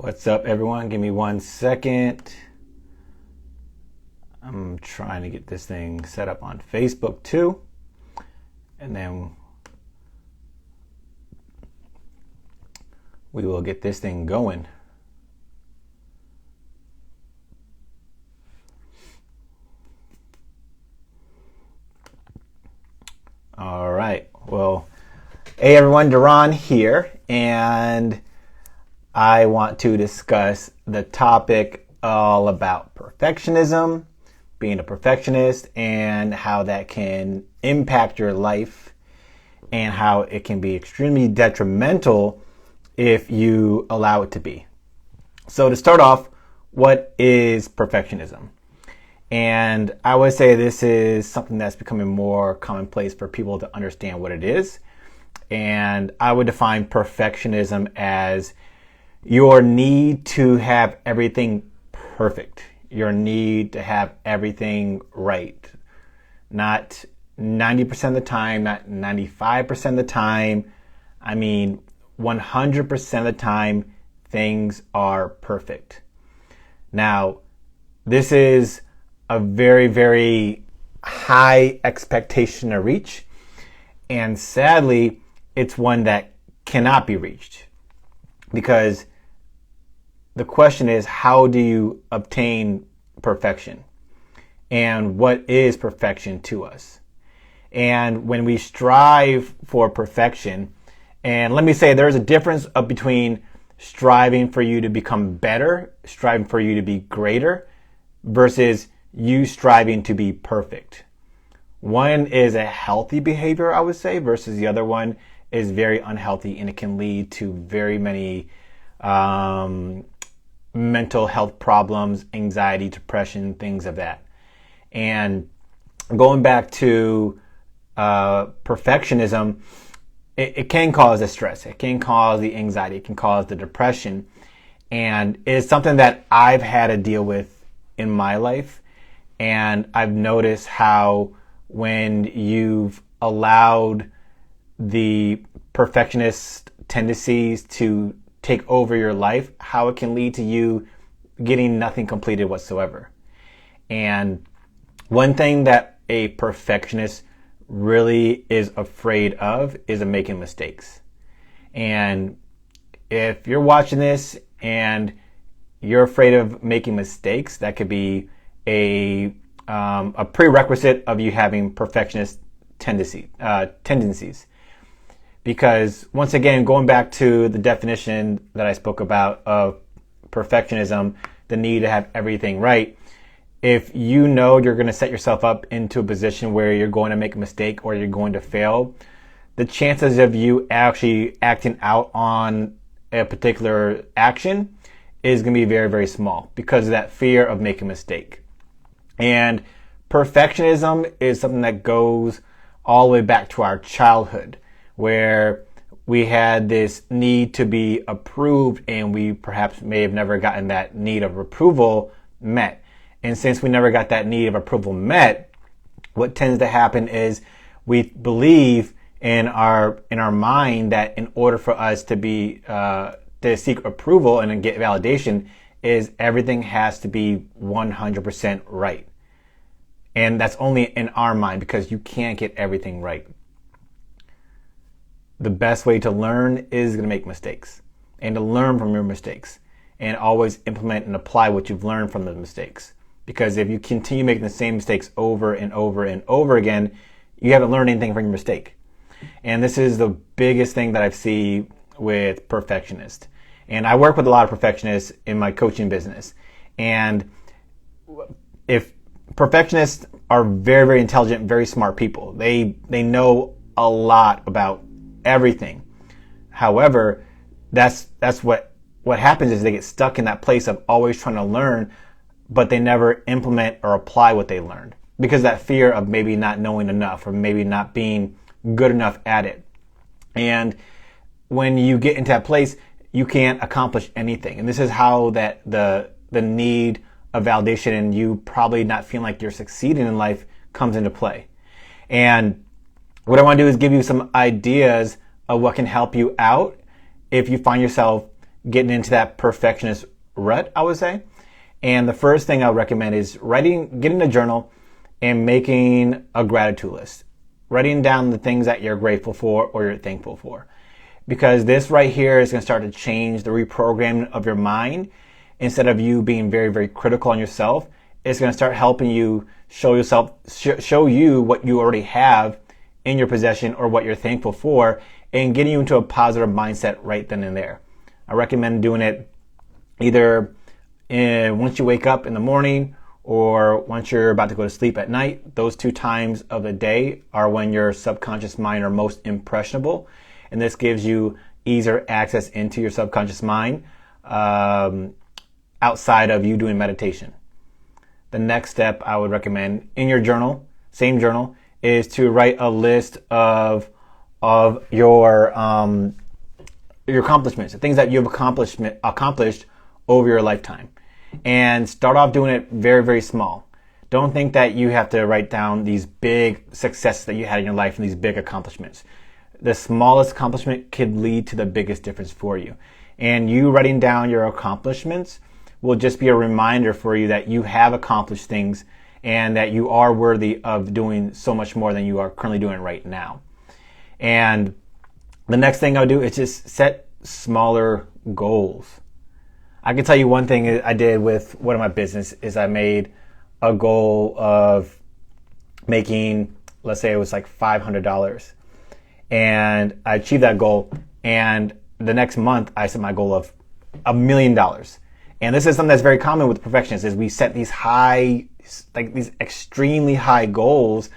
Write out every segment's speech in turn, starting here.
What's up, everyone? Give me 1 second. I'm trying to get this thing set up on Facebook too. And then we will get this thing going. All right. Well, hey everyone, Duran here, and I want to discuss the topic all about perfectionism, being a perfectionist, and how that can impact your life and how it can be extremely detrimental if you allow it to be. So to start off, what is perfectionism? And I would say this is something that's becoming more commonplace for people to understand what it is. And I would define perfectionism as your need to have everything perfect, your need to have everything right. Not 90% of the time, not 95% of the time. I mean, 100% of the time, things are perfect. Now, this is a very, very high expectation to reach. And sadly, it's one that cannot be reached. Because the question is, how do you obtain perfection? And what is perfection to us? And when we strive for perfection, and let me say there's a difference between striving for you to become better, striving for you to be greater, versus you striving to be perfect. One is a healthy behavior, I would say, versus the other one is very unhealthy, and it can lead to very many mental health problems, anxiety, depression, things of that. And going back to perfectionism, it can cause the stress, it can cause the anxiety, it can cause the depression, and it's something that I've had to deal with in my life. And I've noticed how when you've allowed the perfectionist tendencies to take over your life, how it can lead to you getting nothing completed whatsoever. And one thing that a perfectionist really is afraid of is making mistakes. And if you're watching this and you're afraid of making mistakes, that could be a prerequisite of you having perfectionist tendencies. Because once again, going back to the definition that I spoke about of perfectionism, the need to have everything right, if you know you're going to set yourself up into a position where you're going to make a mistake or you're going to fail, the chances of you actually acting out on a particular action is going to be very, very small because of that fear of making a mistake. And perfectionism is something that goes all the way back to our childhood, where we had this need to be approved and we perhaps may have never gotten that need of approval met. And since we never got that need of approval met, what tends to happen is we believe in our mind that in order for us to be to seek approval and then get validation is everything has to be 100% right. And that's only in our mind because you can't get everything right. The best way to learn is going to make mistakes and to learn from your mistakes and always implement and apply what you've learned from the mistakes. Because if you continue making the same mistakes over and over and over again, you haven't learned anything from your mistake. And this is the biggest thing that I've seen with perfectionists. And I work with a lot of perfectionists in my coaching business. And if perfectionists are very, very intelligent, very smart people, they know a lot about everything. However, that's what happens is they get stuck in that place of always trying to learn, but they never implement or apply what they learned because that fear of maybe not knowing enough or maybe not being good enough at it. And when you get into that place, you can't accomplish anything. And this is how that the need of validation and you probably not feeling like you're succeeding in life comes into play. And what I want to do is give you some ideas of what can help you out if you find yourself getting into that perfectionist rut, I would say. And the first thing I would recommend is getting a journal and making a gratitude list. Writing down the things that you're grateful for or you're thankful for. Because this right here is going to start to change the reprogramming of your mind. Instead of you being very, very critical on yourself, it's going to start helping you show you what you already have in your possession or what you're thankful for, and getting you into a positive mindset right then and there. I recommend doing it either once you wake up in the morning or once you're about to go to sleep at night. Those 2 times of the day are when your subconscious mind are most impressionable, and this gives you easier access into your subconscious mind outside of you doing meditation. The next step I would recommend in your journal, same journal, is to write a list of your accomplishments, the things that you've accomplished over your lifetime. And start off doing it very, very small. Don't think that you have to write down these big successes that you had in your life and these big accomplishments. The smallest accomplishment could lead to the biggest difference for you. And you writing down your accomplishments will just be a reminder for you that you have accomplished things and that you are worthy of doing so much more than you are currently doing right now. And the next thing I'll do is just set smaller goals. I can tell you one thing I did with one of my business is I made a goal of making, let's say it was like $500. And I achieved that goal. And the next month I set my goal of $1 million. And this is something that's very common with perfectionists, is we set these these extremely high goals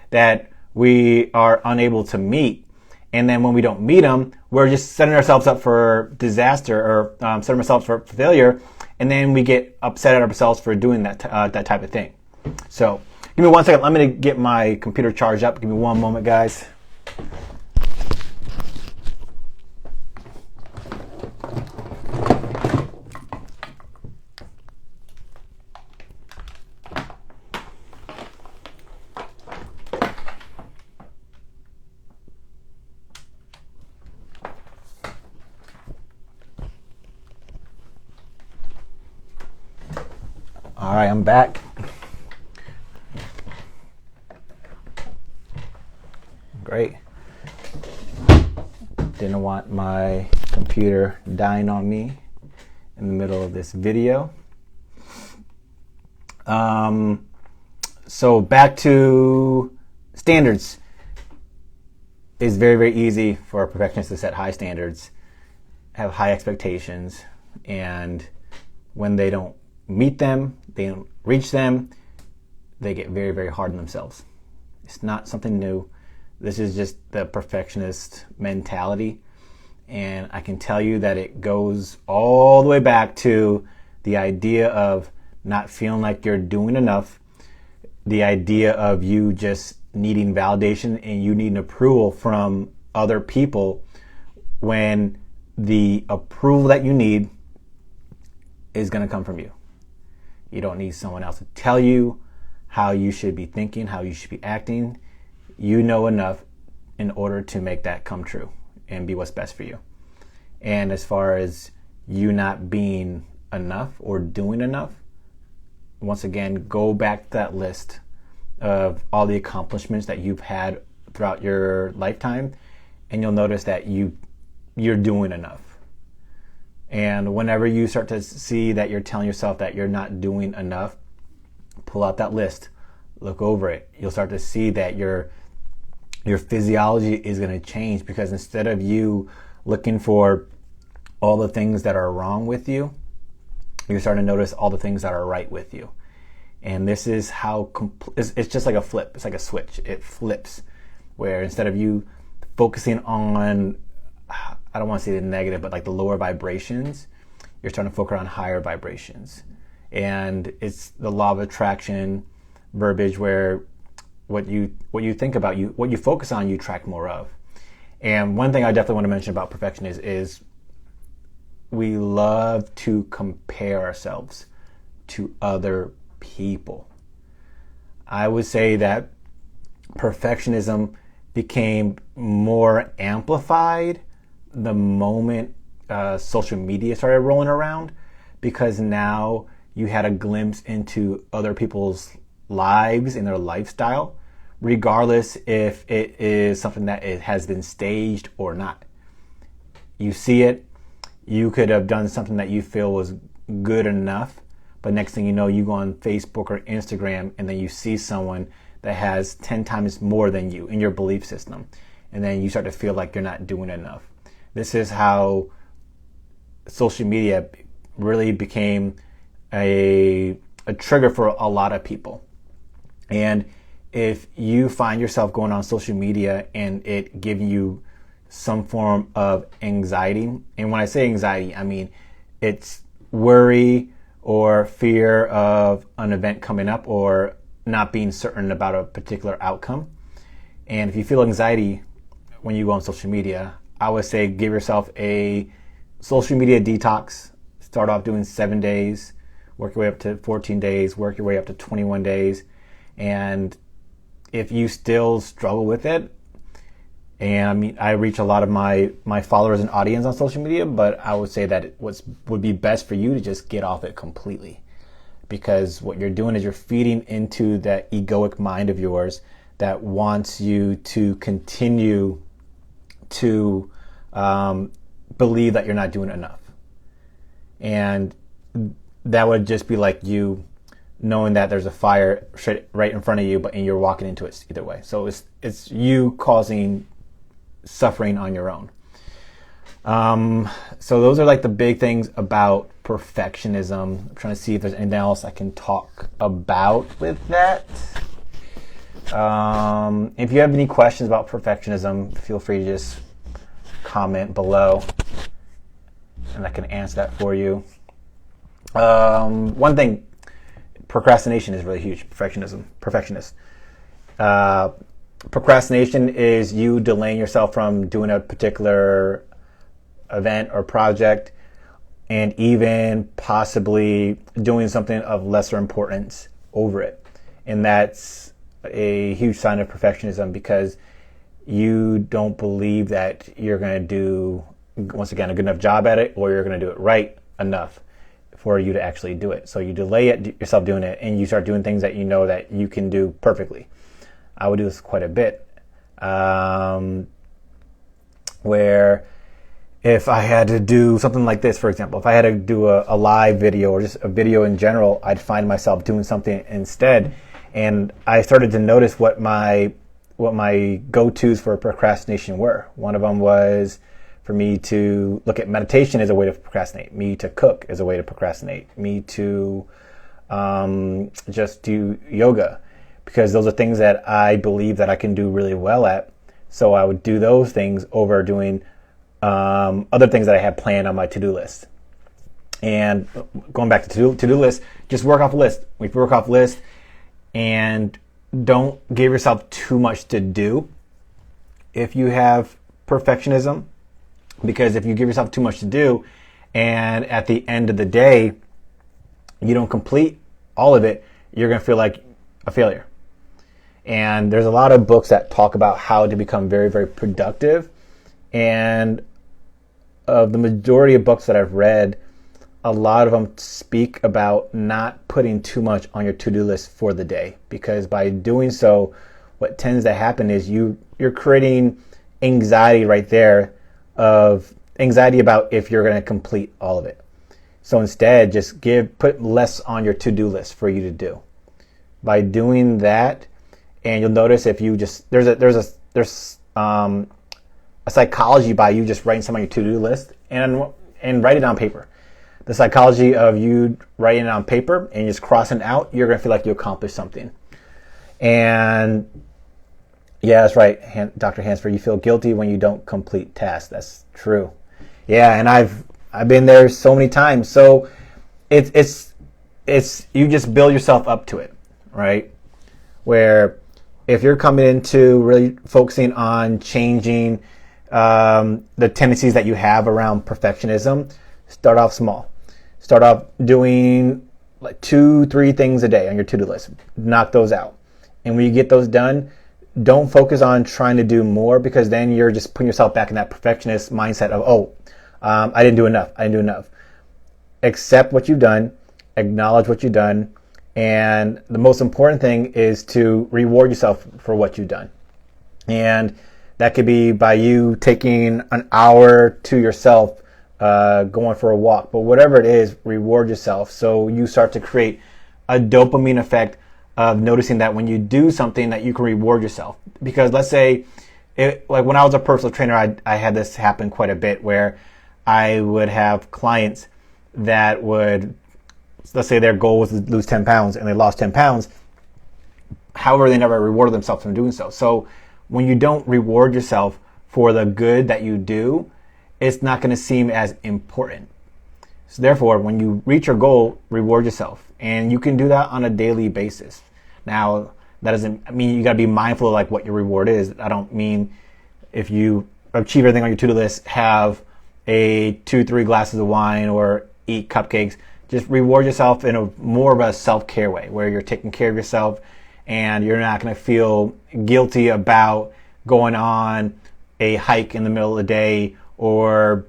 that we are unable to meet. And then when we don't meet them, we're just setting ourselves up for disaster or setting ourselves for failure. And then we get upset at ourselves for doing that type of thing. So give me 1 second. I'm going to get my computer charged up. Give me one moment, guys. All right, I'm back. Great. Didn't want my computer dying on me in the middle of this video. So back to standards. It's very, very easy for a perfectionist to set high standards, have high expectations, and when they don't meet them, they don't reach them, they get very, very hard on themselves. It's not something new. This is just the perfectionist mentality. And I can tell you that it goes all the way back to the idea of not feeling like you're doing enough, the idea of you just needing validation and you needing approval from other people, when the approval that you need is going to come from you. You don't need someone else to tell you how you should be thinking, how you should be acting. You know enough in order to make that come true and be what's best for you. And as far as you not being enough or doing enough, once again, go back to that list of all the accomplishments that you've had throughout your lifetime, and you'll notice that you're doing enough. And whenever you start to see that you're telling yourself that you're not doing enough, pull out that list, look over it. You'll start to see that your physiology is going to change, because instead of you looking for all the things that are wrong with you, you're starting to notice all the things that are right with you. And this is how it's just like a flip. It's like a switch. It flips, where instead of you focusing on, I don't want to say the negative, but like the lower vibrations, you're starting to focus on higher vibrations. And it's the law of attraction verbiage, where what you think about, what you focus on, you attract more of. And one thing I definitely want to mention about perfectionism is we love to compare ourselves to other people. I would say that perfectionism became more amplified the moment social media started rolling around, because now you had a glimpse into other people's lives and their lifestyle, regardless if it is something that it has been staged or not. You see it, you could have done something that you feel was good enough, but next thing you know, you go on Facebook or Instagram and then you see someone that has 10 times more than you in your belief system. And then you start to feel like you're not doing enough. This is how social media really became a trigger for a lot of people. And if you find yourself going on social media and it giving you some form of anxiety, and when I say anxiety, I mean it's worry or fear of an event coming up or not being certain about a particular outcome. And if you feel anxiety when you go on social media, I would say give yourself a social media detox. Start off doing 7 days, work your way up to 14 days, work your way up to 21 days. And if you still struggle with it, and I mean, I reach a lot of my followers and audience on social media, but I would say that it would be best for you to just get off it completely. Because what you're doing is you're feeding into that egoic mind of yours that wants you to continue to believe that you're not doing enough. And that would just be like you knowing that there's a fire right in front of you, and you're walking into it either way. So it's you causing suffering on your own. So those are like the big things about perfectionism. I'm trying to see if there's anything else I can talk about with that. If you have any questions about perfectionism, feel free to just comment below and I can answer that for you. One thing, procrastination is really huge. Perfectionist. Procrastination is you delaying yourself from doing a particular event or project, and even possibly doing something of lesser importance over it. And that's a huge sign of perfectionism, because you don't believe that you're going to do, once again, a good enough job at it, or you're going to do it right enough for you to actually do it. So you delay yourself doing it, and you start doing things that you know that you can do perfectly. I would do this quite a bit, where if I had to do something like this, for example, if I had to do a live video or just a video in general, I'd find myself doing something instead. And I started to notice what my go-tos for procrastination were. One of them was for me to look at meditation as a way to procrastinate, me to cook as a way to procrastinate, me to just do yoga, because those are things that I believe that I can do really well at. So I would do those things over doing other things that I had planned on my to-do list. And going back to to-do list, just work off a list. We work off a list, and don't give yourself too much to do if you have perfectionism, because if you give yourself too much to do and at the end of the day you don't complete all of it, you're going to feel like a failure. And there's a lot of books that talk about how to become very, very productive. And of the majority of books that I've read, a lot of them speak about not putting too much on your to-do list for the day, because by doing so, what tends to happen is you're creating anxiety right there, of anxiety about if you're going to complete all of it. So instead, just put less on your to-do list for you to do. By doing that, and you'll notice if you just there's a psychology by you just writing something on your to-do list and write it on paper. The psychology of you writing it on paper and just crossing it out, you're going to feel like you accomplished something. And yeah, that's right, Dr. Hansford, you feel guilty when you don't complete tasks. That's true. Yeah, and I've been there so many times. So it's you just build yourself up to it, right? Where if you're coming into really focusing on changing the tendencies that you have around perfectionism, start off small. Start off doing like 2-3 things a day on your to-do list. Knock those out. And when you get those done, don't focus on trying to do more, because then you're just putting yourself back in that perfectionist mindset of, I didn't do enough. I didn't do enough. Accept what you've done, acknowledge what you've done, and the most important thing is to reward yourself for what you've done. And that could be by you taking an hour to yourself, going for a walk. But whatever it is, reward yourself. So you start to create a dopamine effect of noticing that when you do something that you can reward yourself. Because let's say, like when I was a personal trainer, I had this happen quite a bit where I would have clients that would, let's say their goal was to lose 10 pounds and they lost 10 pounds. However, they never rewarded themselves from doing so. So when you don't reward yourself for the good that you do, it's not going to seem as important. So therefore, when you reach your goal, reward yourself. And you can do that on a daily basis. Now, that doesn't mean you got to be mindful of like what your reward is. I don't mean if you achieve everything on your to-do list, have 2-3 glasses of wine or eat cupcakes. Just reward yourself in a more of a self-care way where you're taking care of yourself and you're not going to feel guilty about going on a hike in the middle of the day, or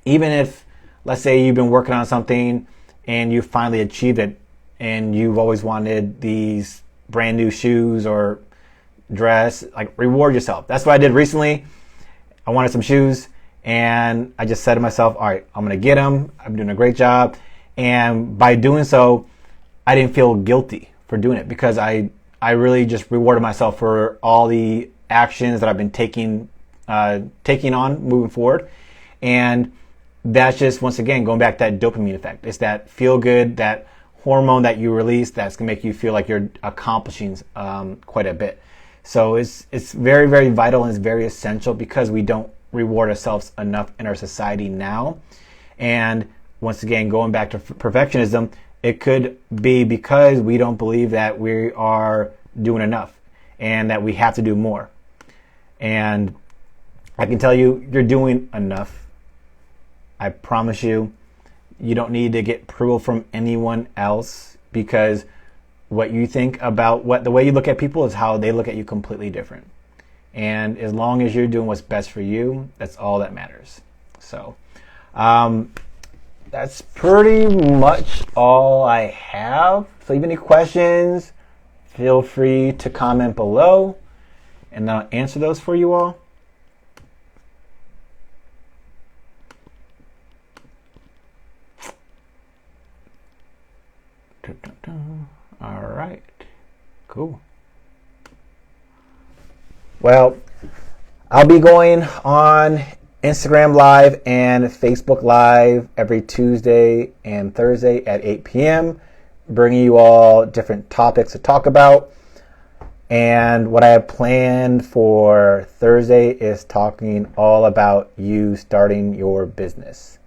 even if, let's say you've been working on something and you finally achieved it and you've always wanted these brand new shoes or dress, like reward yourself. That's what I did recently. I wanted some shoes and I just said to myself, all right, I'm going to get them. I'm doing a great job. And by doing so, I didn't feel guilty for doing it because I really just rewarded myself for all the actions that I've been taking on moving forward. And that's just, once again, going back to that dopamine effect. It's that feel good, that hormone that you release that's going to make you feel like you're accomplishing quite a bit. So it's very, very vital and it's very essential because we don't reward ourselves enough in our society now. And once again, going back to perfectionism, it could be because we don't believe that we are doing enough and that we have to do more. And I can tell you, you're doing enough. I promise you, you don't need to get approval from anyone else because what you think about the way you look at people is how they look at you completely different. And as long as you're doing what's best for you, that's all that matters. So that's pretty much all I have. So if you have any questions, feel free to comment below and I'll answer those for you all. All right, cool. Well, I'll be going on Instagram Live and Facebook Live every Tuesday and Thursday at 8 p.m., bringing you all different topics to talk about. And what I have planned for Thursday is talking all about you starting your business.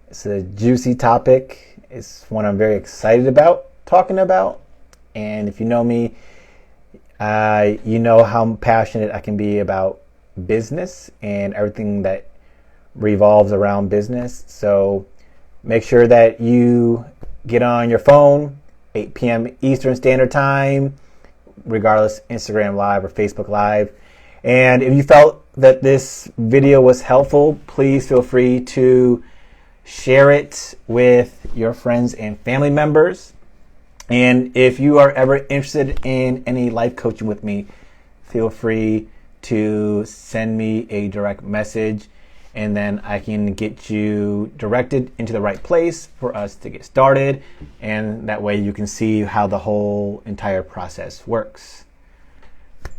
It's a juicy topic. It's one I'm very excited about talking about. And if you know me, you know how passionate I can be about business and everything that revolves around business. So make sure that you get on your phone, 8 p.m. Eastern Standard Time, regardless, Instagram Live or Facebook Live. And if you felt that this video was helpful, please feel free to share it with your friends and family members. And if you are ever interested in any life coaching with me, feel free to send me a direct message and then I can get you directed into the right place for us to get started. And that way you can see how the whole entire process works.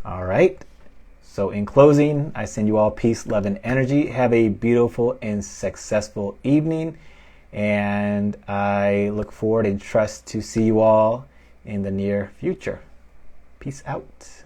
All right. So in closing, I send you all peace, love, and energy. Have a beautiful and successful evening. And I look forward and trust to see you all in the near future. Peace out.